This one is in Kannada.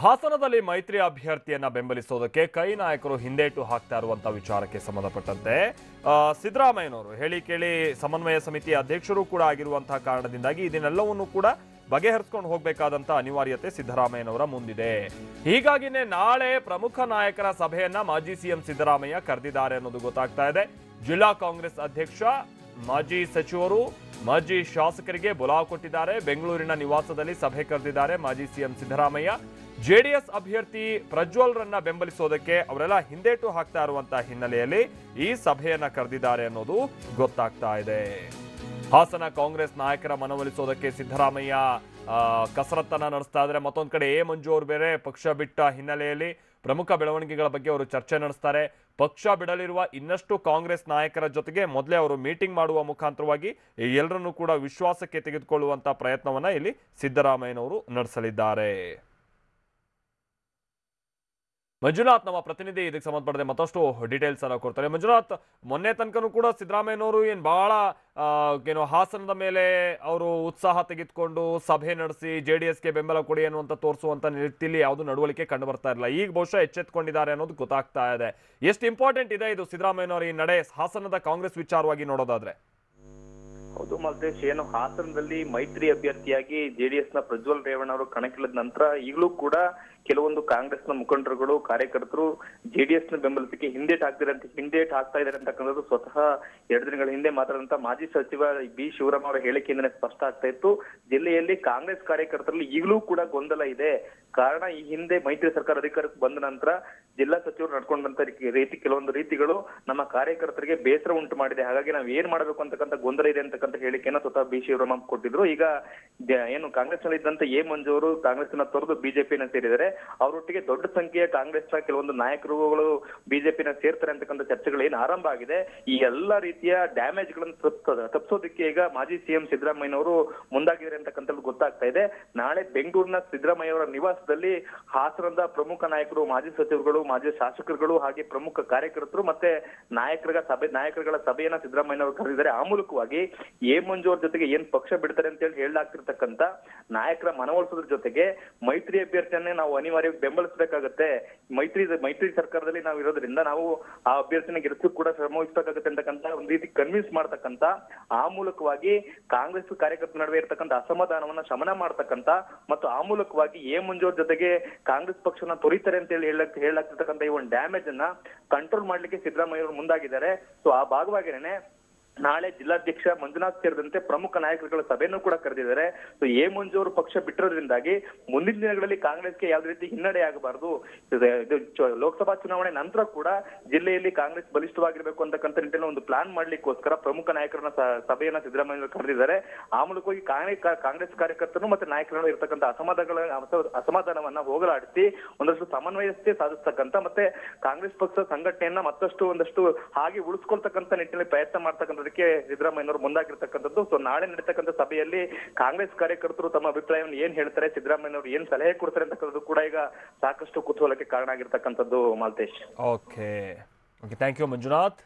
ಹಾಸನದಲ್ಲಿ ಮೈತ್ರಿ ಅಭ್ಯರ್ಥಿಯನ್ನ ಬೆಂಬಲಿಸೋದಕ್ಕೆ ಕೈ ನಾಯಕರು ಹಿಂದೇಟು ಹಾಕ್ತಾ ಇರುವಂತಹ ವಿಚಾರಕ್ಕೆ ಸಂಬಂಧಪಟ್ಟಂತೆ ಸಿದ್ದರಾಮಯ್ಯನವರು ಹೇಳಿ ಕೇಳಿ ಸಮನ್ವಯ ಸಮಿತಿ ಅಧ್ಯಕ್ಷರು ಕೂಡ ಆಗಿರುವಂತಹ ಕಾರಣದಿಂದಾಗಿ ಇದನ್ನೆಲ್ಲವನ್ನು ಕೂಡ ಬಗೆಹರಿಸಿಕೊಂಡು ಹೋಗಬೇಕಾದಂತ ಅನಿವಾರ್ಯತೆ ಸಿದ್ದರಾಮಯ್ಯನವರ ಮುಂದಿದೆ. ಹೀಗಾಗಿನೇ ನಾಳೆ ಪ್ರಮುಖ ನಾಯಕರ ಸಭೆಯನ್ನ ಮಾಜಿ ಸಿಎಂ ಸಿದ್ದರಾಮಯ್ಯ ಕರೆದಿದ್ದಾರೆ ಅನ್ನೋದು ಗೊತ್ತಾಗ್ತಾ ಇದೆ. ಜಿಲ್ಲಾ ಕಾಂಗ್ರೆಸ್ ಅಧ್ಯಕ್ಷ, ಮಾಜಿ ಸಚಿವರು, ಮಾಜಿ ಶಾಸಕರಿಗೆ ಬುಲಾವ್ ಕೊಟ್ಟಿದ್ದಾರೆ. ಬೆಂಗಳೂರಿನ ನಿವಾಸದಲ್ಲಿ ಸಭೆ ಕರೆದಿದ್ದಾರೆ ಮಾಜಿ ಸಿಎಂ ಸಿದ್ದರಾಮಯ್ಯ. ಜೆಡಿಎಸ್ ಅಭ್ಯರ್ಥಿ ಪ್ರಜ್ವಲ್ ರನ್ನ ಬೆಂಬಲಿಸೋದಕ್ಕೆ ಅವರೆಲ್ಲ ಹಿಂದೇಟು ಹಾಕ್ತಾ ಇರುವಂತಹ ಹಿನ್ನೆಲೆಯಲ್ಲಿ ಈ ಸಭೆಯನ್ನ ಕರೆದಿದ್ದಾರೆ ಅನ್ನೋದು ಗೊತ್ತಾಗ್ತಾ ಇದೆ. ಹಾಸನ ಕಾಂಗ್ರೆಸ್ ನಾಯಕರ ಮನವೊಲಿಸೋದಕ್ಕೆ ಸಿದ್ದರಾಮಯ್ಯ ಕಸರತ್ತನ್ನ ನಡೆಸ್ತಾ ಇದ್ದಾರೆ. ಮತ್ತೊಂದು ಕಡೆ ಮಂಜು ಅವರು ಬೇರೆ ಪಕ್ಷ ಬಿಟ್ಟ ಹಿನ್ನೆಲೆಯಲ್ಲಿ ಪ್ರಮುಖ ಬೆಳವಣಿಗೆಗಳ ಬಗ್ಗೆ ಅವರು ಚರ್ಚೆ ನಡೆಸ್ತಾರೆ. ಪಕ್ಷ ಬಿಡಲಿರುವ ಇನ್ನಷ್ಟು ಕಾಂಗ್ರೆಸ್ ನಾಯಕರ ಜೊತೆಗೆ ಮೊದಲೇ ಅವರು ಮೀಟಿಂಗ್ ಮಾಡುವ ಮುಖಾಂತರವಾಗಿ ಎಲ್ಲರನ್ನೂ ಕೂಡ ವಿಶ್ವಾಸಕ್ಕೆ ತೆಗೆದುಕೊಳ್ಳುವಂತ ಪ್ರಯತ್ನವನ್ನ ಇಲ್ಲಿ ಸಿದ್ದರಾಮಯ್ಯನವರು ನಡೆಸಲಿದ್ದಾರೆ. ಮಂಜುನಾಥ್ ನಮ್ಮ ಪ್ರತಿನಿಧಿ ಇದಕ್ಕೆ ಸಂಬಂಧಪಟ್ಟಂತೆ ಮತ್ತಷ್ಟು ಡೀಟೇಲ್ಸ್ ಅನ್ನ ಕೊಡ್ತಾರೆ. ಮಂಜುನಾಥ್, ಮೊನ್ನೆ ತನಕನೂ ಕೂಡ ಸಿದ್ದರಾಮಯ್ಯನವರು ಬಹಳ ಹಾಸನದ ಮೇಲೆ ಅವರು ಉತ್ಸಾಹ ತೆಗೆದುಕೊಂಡು ಸಭೆ ನಡೆಸಿ ಜೆಡಿಎಸ್ಗೆ ಬೆಂಬಲ ಕೊಡಿ ಅನ್ನುವಂತ ತೋರಿಸುವಂತ ರೀತಿಯಲ್ಲಿ ಯಾವುದು ನಡವಳಿಕೆ ಕಂಡು ಬರ್ತಾ ಇರಲಿಲ್ಲ. ಈಗ ಬಹುಶಃ ಎಚ್ಚೆತ್ತುಕೊಂಡಿದ್ದಾರೆ ಅನ್ನೋದು ಗೊತ್ತಾಗ್ತಾ ಇದೆ. ಎಷ್ಟು ಇಂಪಾರ್ಟೆಂಟ್ ಇದೆ ಇದು ಸಿದ್ದರಾಮಯ್ಯನವರ ಈ ನಡೆ ಹಾಸನದ ಕಾಂಗ್ರೆಸ್ ವಿಚಾರವಾಗಿ ನೋಡೋದಾದ್ರೆ? ಹೌದು ಮಲ್ತೇಶ್, ಏನು ಹಾಸನದಲ್ಲಿ ಮೈತ್ರಿ ಅಭ್ಯರ್ಥಿಯಾಗಿ ಜೆಡಿಎಸ್ ನ ಪ್ರಜ್ವಲ್ ರೇವಣ್ಣ ಅವರು ಕಣಕ್ಕಿಳಿದ ನಂತರ ಈಗಲೂ ಕೂಡ ಕೆಲವೊಂದು ಕಾಂಗ್ರೆಸ್ನ ಮುಖಂಡರುಗಳು, ಕಾರ್ಯಕರ್ತರು ಜೆಡಿಎಸ್ ನ ಬೆಂಬಲಿಸಕ್ಕೆ ಹಿಂದೇಟ್ ಹಾಕ್ತಾ ಇದ್ದಾರೆ ಅಂತಕ್ಕಂಥದ್ದು ಸ್ವತಃ 2 ದಿನಗಳ ಹಿಂದೆ ಮಾತಾಡಿದಂತ ಮಾಜಿ ಸಚಿವ ಬಿ ಶಿವರಾಮ್ ಅವರ ಹೇಳಿಕೆಯಿಂದಲೇ ಸ್ಪಷ್ಟ ಆಗ್ತಾ ಇತ್ತು. ಜಿಲ್ಲೆಯಲ್ಲಿ ಕಾಂಗ್ರೆಸ್ ಕಾರ್ಯಕರ್ತರಲ್ಲಿ ಈಗಲೂ ಕೂಡ ಗೊಂದಲ ಇದೆ. ಕಾರಣ, ಈ ಹಿಂದೆ ಮೈತ್ರಿ ಸರ್ಕಾರ ಅಧಿಕಾರಕ್ಕೆ ಬಂದ ನಂತರ ಜಿಲ್ಲಾ ಸಚಿವರು ನಡ್ಕೊಂಡಂತ ಕೆಲವೊಂದು ರೀತಿಗಳು ನಮ್ಮ ಕಾರ್ಯಕರ್ತರಿಗೆ ಬೇಸರ ಉಂಟು ಮಾಡಿದೆ. ಹಾಗಾಗಿ ನಾವು ಏನ್ ಮಾಡಬೇಕು ಅಂತಕ್ಕಂಥ ಗೊಂದಲ ಇದೆ ಅಂತಕ್ಕಂಥ ಹೇಳಿಕೆಯನ್ನ ಸ್ವತಃ ಬಿ ಶಿವರಾಮ್ ಕೊಟ್ಟಿದ್ರು. ಈಗ ಏನು ಕಾಂಗ್ರೆಸ್ ನಲ್ಲಿ ಇದ್ದಂತ ಮಂಜು ಅವರು ಕಾಂಗ್ರೆಸ್ನ ತೊರೆದು ಬಿಜೆಪಿನ ಸೇರಿದ್ದಾರೆ. ಅವರೊಟ್ಟಿಗೆ ದೊಡ್ಡ ಸಂಖ್ಯೆಯ ಕಾಂಗ್ರೆಸ್ನ ಕೆಲವೊಂದು ನಾಯಕರುಗಳು ಬಿಜೆಪಿನ ಸೇರ್ತಾರೆ ಅಂತಕ್ಕಂಥ ಚರ್ಚೆಗಳು ಏನು ಆರಂಭ ಆಗಿದೆ. ಈ ಎಲ್ಲಾ ರೀತಿಯ ಡ್ಯಾಮೇಜ್ ಗಳನ್ನು ತಪ್ಪಿಸೋದಕ್ಕೆ ಈಗ ಮಾಜಿ ಸಿಎಂ ಸಿದ್ದರಾಮಯ್ಯನವರು ಮುಂದಾಗಿದ್ದಾರೆ ಅಂತಕ್ಕಂಥದ್ದು ಗೊತ್ತಾಗ್ತಾ ಇದೆ. ನಾಳೆ ಬೆಂಗಳೂರಿನ ಸಿದ್ದರಾಮಯ್ಯ ಅವರ ನಿವಾಸದಲ್ಲಿ ಹಾಸನದ ಪ್ರಮುಖ ನಾಯಕರು, ಮಾಜಿ ಸಚಿವರುಗಳು, ಮಾಜಿ ಶಾಸಕರುಗಳು, ಹಾಗೆ ಪ್ರಮುಖ ಕಾರ್ಯಕರ್ತರು ಮತ್ತೆ ನಾಯಕರುಗಳ ಸಭೆಯನ್ನ ಸಿದ್ದರಾಮಯ್ಯನವರು ಕರೆದಿದ್ದಾರೆ. ಆ ಮೂಲಕವಾಗಿ ಮಂಜು ಅವ್ರ ಜೊತೆಗೆ ಏನ್ ಪಕ್ಷ ಬಿಡ್ತಾರೆ ಅಂತ ಹೇಳಿ ಹೇಳಲಾಗ್ತಿರ್ತಕ್ಕಂಥ ನಾಯಕರ ಮನವೊಲಿಸೋದ್ರ ಜೊತೆಗೆ ಮೈತ್ರಿ ಅಭ್ಯರ್ಥಿಯನ್ನೇ ನಾವು ಅನಿವಾರ್ಯವಾಗಿ ಬೆಂಬಲಿಸಬೇಕಾಗತ್ತೆ. ಮೈತ್ರಿ ಸರ್ಕಾರದಲ್ಲಿ ನಾವು ಇರೋದ್ರಿಂದ ನಾವು ಆ ಅಭ್ಯರ್ಥಿನ ಗೆಲ್ಲಿಸಲು ಕೂಡ ಶ್ರಮ ವಹಿಸಬೇಕಾಗುತ್ತೆ ಅಂತಕ್ಕಂಥ ಒಂದು ರೀತಿ ಕನ್ವಿನ್ಸ್ ಮಾಡ್ತಕ್ಕಂಥ, ಆ ಮೂಲಕವಾಗಿ ಕಾಂಗ್ರೆಸ್ ಕಾರ್ಯಕರ್ತರ ನಡುವೆ ಇರತಕ್ಕಂಥ ಅಸಮಾಧಾನವನ್ನ ಶಮನ ಮಾಡ್ತಕ್ಕಂಥ ಮತ್ತು ಆ ಮೂಲಕವಾಗಿ ಮಂಜು ಅವ್ರ ಜೊತೆಗೆ ಕಾಂಗ್ರೆಸ್ ಪಕ್ಷನ ತೊರಿತಾರೆ ಅಂತ ಹೇಳಿ ಹೇಳಲಾಗ್ತಿರ್ತಕ್ಕಂಥ ಈ ಒಂದು ಡ್ಯಾಮೇಜ್ ಅನ್ನ ಕಂಟ್ರೋಲ್ ಮಾಡ್ಲಿಕ್ಕೆ ಸಿದ್ದರಾಮಯ್ಯ ಅವರು ಮುಂದಾಗಿದ್ದಾರೆ. ಸೊ ಆ ಭಾಗವಾಗಿನೇ ನಾಳೆ ಜಿಲ್ಲಾಧ್ಯಕ್ಷ ಮಂಜುನಾಥ್ ಸೇರಿದಂತೆ ಪ್ರಮುಖ ನಾಯಕರುಗಳ ಸಭೆಯನ್ನು ಕೂಡ ಕರೆದಿದ್ದಾರೆ. ಸೊ ಮಂಜು ಅವರು ಪಕ್ಷ ಬಿಟ್ಟಿರೋದ್ರಿಂದಾಗಿ ಮುಂದಿನ ದಿನಗಳಲ್ಲಿ ಕಾಂಗ್ರೆಸ್ಗೆ ಯಾವುದೇ ರೀತಿ ಹಿನ್ನಡೆ ಆಗಬಾರದು. ಲೋಕಸಭಾ ಚುನಾವಣೆ ನಂತರ ಕೂಡ ಜಿಲ್ಲೆಯಲ್ಲಿ ಕಾಂಗ್ರೆಸ್ ಬಲಿಷ್ಠವಾಗಿರ್ಬೇಕು ಅಂತಕ್ಕಂಥ ನಿಟ್ಟಿನಲ್ಲಿ ಒಂದು ಪ್ಲಾನ್ ಮಾಡ್ಲಿಕ್ಕೋಸ್ಕರ ಪ್ರಮುಖ ನಾಯಕರನ್ನ ಸಭೆಯನ್ನ ಸಿದ್ದರಾಮಯ್ಯ ಕರೆದಿದ್ದಾರೆ. ಆ ಮೂಲಕವಾಗಿ ಕಾಂಗ್ರೆಸ್ ಕಾರ್ಯಕರ್ತರು ಮತ್ತೆ ನಾಯಕರು ಇರತಕ್ಕಂಥ ಅಸಮಾಧಾನವನ್ನ ಹೋಗಲಾಡಿಸಿ ಒಂದಷ್ಟು ಸಮನ್ವಯತೆ ಸಾಧಿಸ್ತಕ್ಕಂಥ ಮತ್ತೆ ಕಾಂಗ್ರೆಸ್ ಪಕ್ಷ ಸಂಘಟನೆಯನ್ನ ಒಂದಷ್ಟು ಹಾಗೆ ಉಳಿಸ್ಕೊಳ್ತಕ್ಕಂಥ ನಿಟ್ಟಿನಲ್ಲಿ ಪ್ರಯತ್ನ ಮಾಡ್ತಕ್ಕಂಥ ಸಿದ್ದರಾಮಯ್ಯನವರು ಮುಂದಾಗಿರ್ತಕ್ಕಂಥದ್ದು. ಸೊ ನಾಳೆ ನಡೀತಕ್ಕಂಥ ಸಭೆಯಲ್ಲಿ ಕಾಂಗ್ರೆಸ್ ಕಾರ್ಯಕರ್ತರು ತಮ್ಮ ಅಭಿಪ್ರಾಯವನ್ನು ಏನ್ ಹೇಳ್ತಾರೆ, ಸಿದ್ದರಾಮಯ್ಯನವರು ಏನ್ ಸಲಹೆ ಕೊಡ್ತಾರೆ ಅಂತಕ್ಕಂಥದ್ದು ಕೂಡ ಈಗ ಸಾಕಷ್ಟು ಕುತೂಹಲಕ್ಕೆ ಕಾರಣ ಆಗಿರ್ತಕ್ಕಂಥದ್ದು Maltesh. Okay, thank you Manjunath.